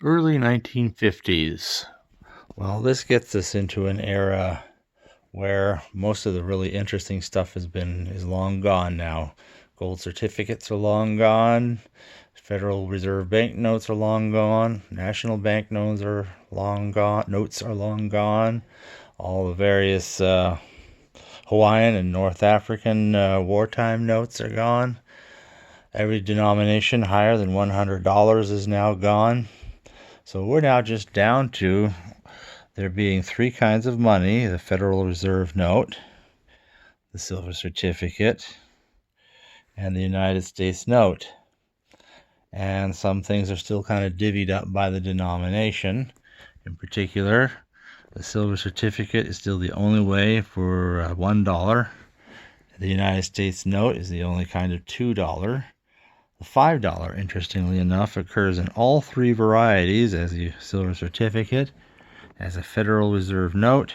Early 1950s. Well, this gets us into an era where most of the really interesting stuff is long gone now. Gold certificates are long gone. Federal Reserve bank notes are long gone. National bank notes are long gone. Notes are long gone. All the various Hawaiian and North African wartime notes are gone. Every denomination higher than $100 is now gone. So we're now just down to there being three kinds of money: the Federal Reserve note, the silver certificate, and the United States note. And some things are still kind of divvied up by the denomination. In particular, the silver certificate is still the only way for $1. The United States note is the only kind of $2. The $5, interestingly enough, occurs in all three varieties as a silver certificate, as a Federal Reserve note,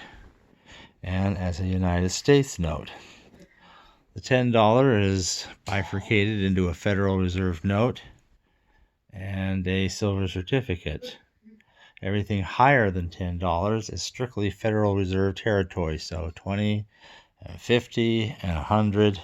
and as a United States note. The $10 is bifurcated into a Federal Reserve note and a silver certificate. Everything higher than $10 is strictly Federal Reserve territory, so 20 and 50 and 100.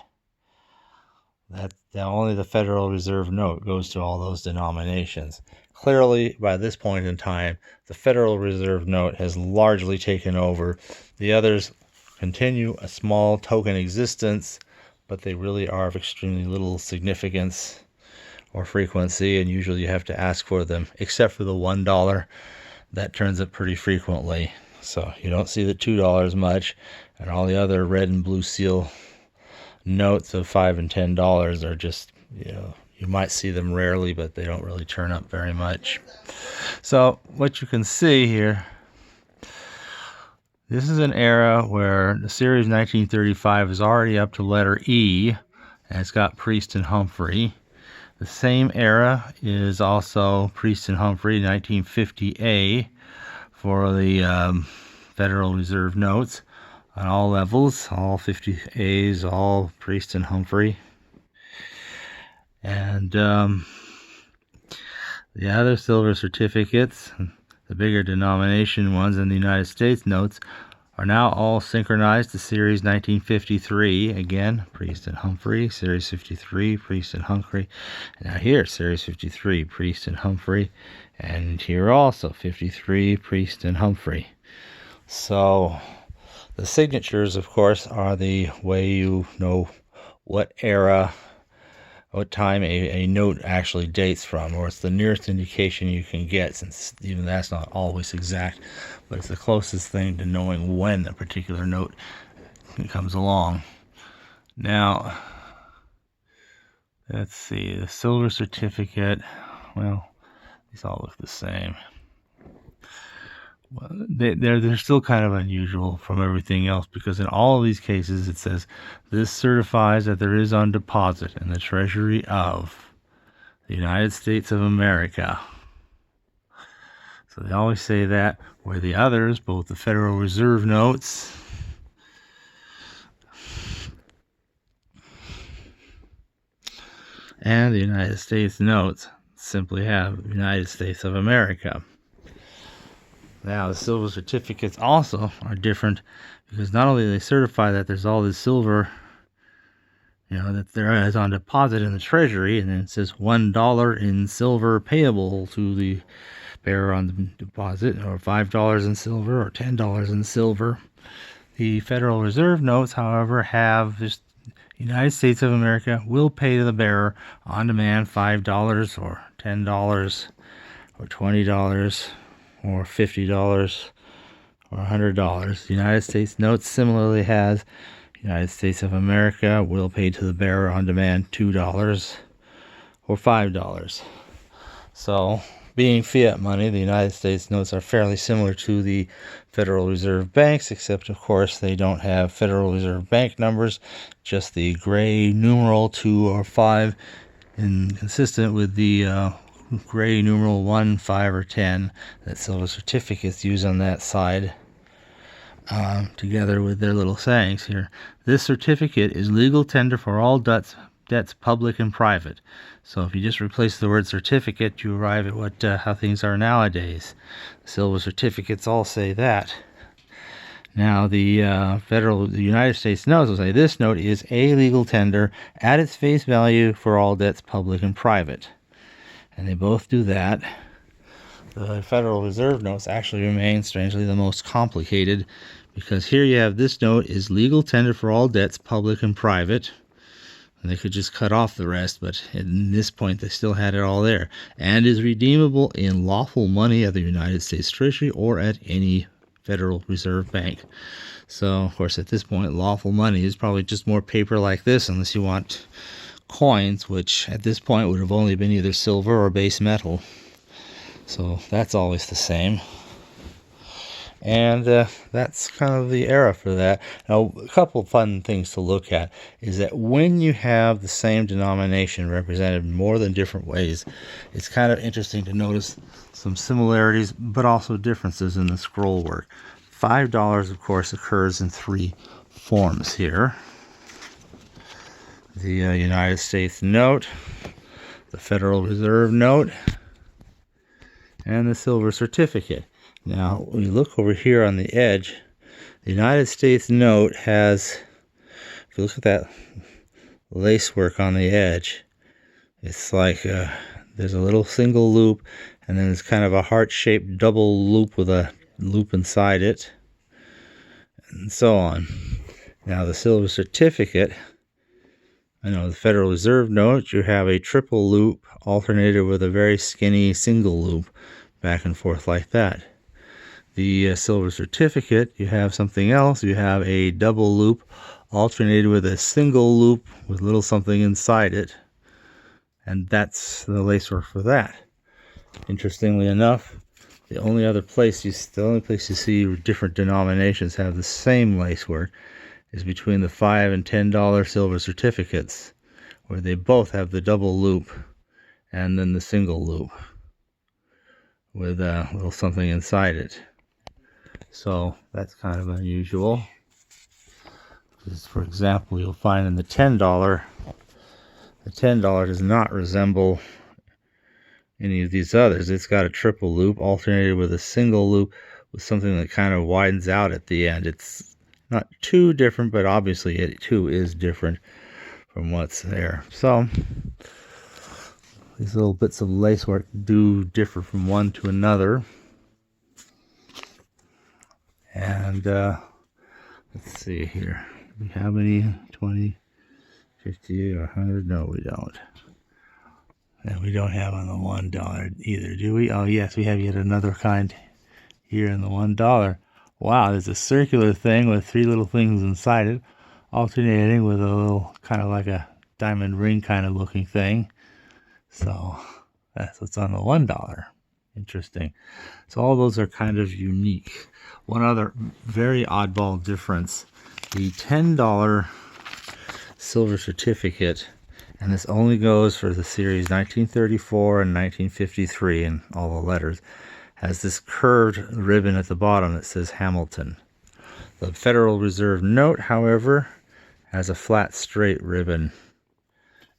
Only the Federal Reserve note goes to all those denominations. Clearly, by this point in time, the Federal Reserve note has largely taken over. The others continue a small token existence, but they really are of extremely little significance or frequency, and usually you have to ask for them, except for the $1. That turns up pretty frequently. So you don't see the $2 much, and all the other red and blue seal notes of $5 and $10 are just, you might see them rarely, but they don't really turn up very much. So what you can see here, this is an era where the series 1935 is already up to letter E, and it's got Priest and Humphrey. The same era is also Priest and Humphrey, 1950A, for the Federal Reserve notes on all levels, all 50As, all Priest and Humphrey. And the other silver certificates, the bigger denomination ones, and the United States notes are now all synchronized to Series 1953. Again, Priest and Humphrey. Series 53, Priest and Humphrey. And now here, Series 53, Priest and Humphrey. And here also, 53, Priest and Humphrey. So the signatures, of course, are the way you know what era, what time a note actually dates from, or it's the nearest indication you can get, since even that's not always exact, but it's the closest thing to knowing when a particular note comes along. Now, let's see, the silver certificate, well, these all look the same. Well, they're still kind of unusual from everything else, because in all of these cases it says this certifies that there is on deposit in the Treasury of the United States of America. So they always say that, where the others, both the Federal Reserve notes and the United States notes simply have United States of America. Now, the silver certificates also are different, because not only do they certify that there's all this silver, that there is on deposit in the Treasury, and then it says $1 in silver payable to the bearer on the deposit, or $5 in silver, or $10 in silver. The Federal Reserve notes, however, have just United States of America will pay to the bearer on demand $5 or $10 or $20 or $50 or $100. The United States notes similarly has United States of America will pay to the bearer on demand $2 or $5. So, being fiat money, the United States notes are fairly similar to the Federal Reserve banks, except, of course, they don't have Federal Reserve bank numbers, just the gray numeral 2 or 5, consistent with the gray numeral 1, 5, or 10 that silver certificates use on that side, together with their little sayings here. This certificate is legal tender for all debts debts public and private. So if you just replace the word certificate, you arrive at what how things are nowadays. Silver certificates all say that. Now, the United States notes will say this note is a legal tender at its face value for all debts public and private. And they both do that. The Federal Reserve notes actually remain, strangely, the most complicated, because here you have this note is legal tender for all debts public and private. And they could just cut off the rest, but at this point they still had it all there. And is redeemable in lawful money at the United States Treasury or at any Federal Reserve Bank. So, of course, at this point, lawful money is probably just more paper like this, unless you want coins, which at this point would have only been either silver or base metal. So that's always the same. And that's kind of the era for that. Now, a couple fun things to look at is that when you have the same denomination represented in more than different ways, it's kind of interesting to notice some similarities but also differences in the scroll work. $5, of course, occurs in three forms here. The United States note, the Federal Reserve note, and the silver certificate. Now, when you look over here on the edge, the United States note has, if you look at that lacework on the edge, it's like there's a little single loop, and then it's kind of a heart-shaped double loop with a loop inside it, and so on. Now, the silver certificate, the Federal Reserve note, you have a triple loop alternated with a very skinny single loop back and forth like that. The silver certificate, you have something else. You have a double loop alternated with a single loop with little something inside it. And that's the lacework for that. Interestingly enough, the only place you see different denominations have the same lacework is between the $5 and $10 silver certificates, where they both have the double loop and then the single loop with a little something inside it. So that's kind of unusual. For example, you'll find in the $10 does not resemble any of these others. It's got a triple loop alternated with a single loop with something that kind of widens out at the end. It's not too different, but obviously it too is different from what's there. So these little bits of lacework do differ from one to another. And let's see here. Do we have any 20, 50, or 100? No, we don't. And we don't have on the $1 either, do we? Oh, yes, we have yet another kind here in the $1. Wow, there's a circular thing with three little things inside it, alternating with a little kind of like a diamond ring kind of looking thing. So that's what's on the $1. Interesting. So all those are kind of unique. One other very oddball difference, the $10 silver certificate, and this only goes for the series 1934 and 1953 and all the letters, has this curved ribbon at the bottom that says Hamilton. The Federal Reserve note, however, has a flat straight ribbon,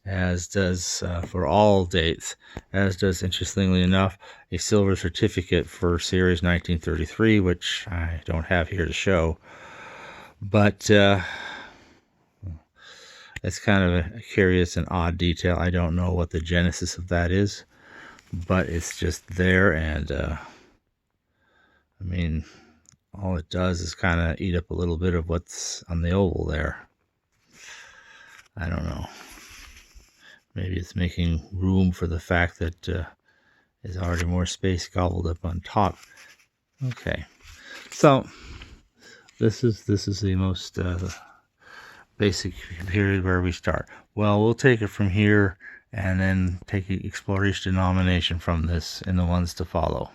as does for all dates, as does, interestingly enough, a silver certificate for series 1933, which I don't have here to show. But it's kind of a curious and odd detail. I don't know what the genesis of that is, but it's just there, and all it does is kind of eat up a little bit of what's on the oval there. I don't know. Maybe it's making room for the fact that there's already more space gobbled up on top. Okay, so this is the most basic period where we start. Well, we'll take it from here and then explore each denomination from this in the ones to follow.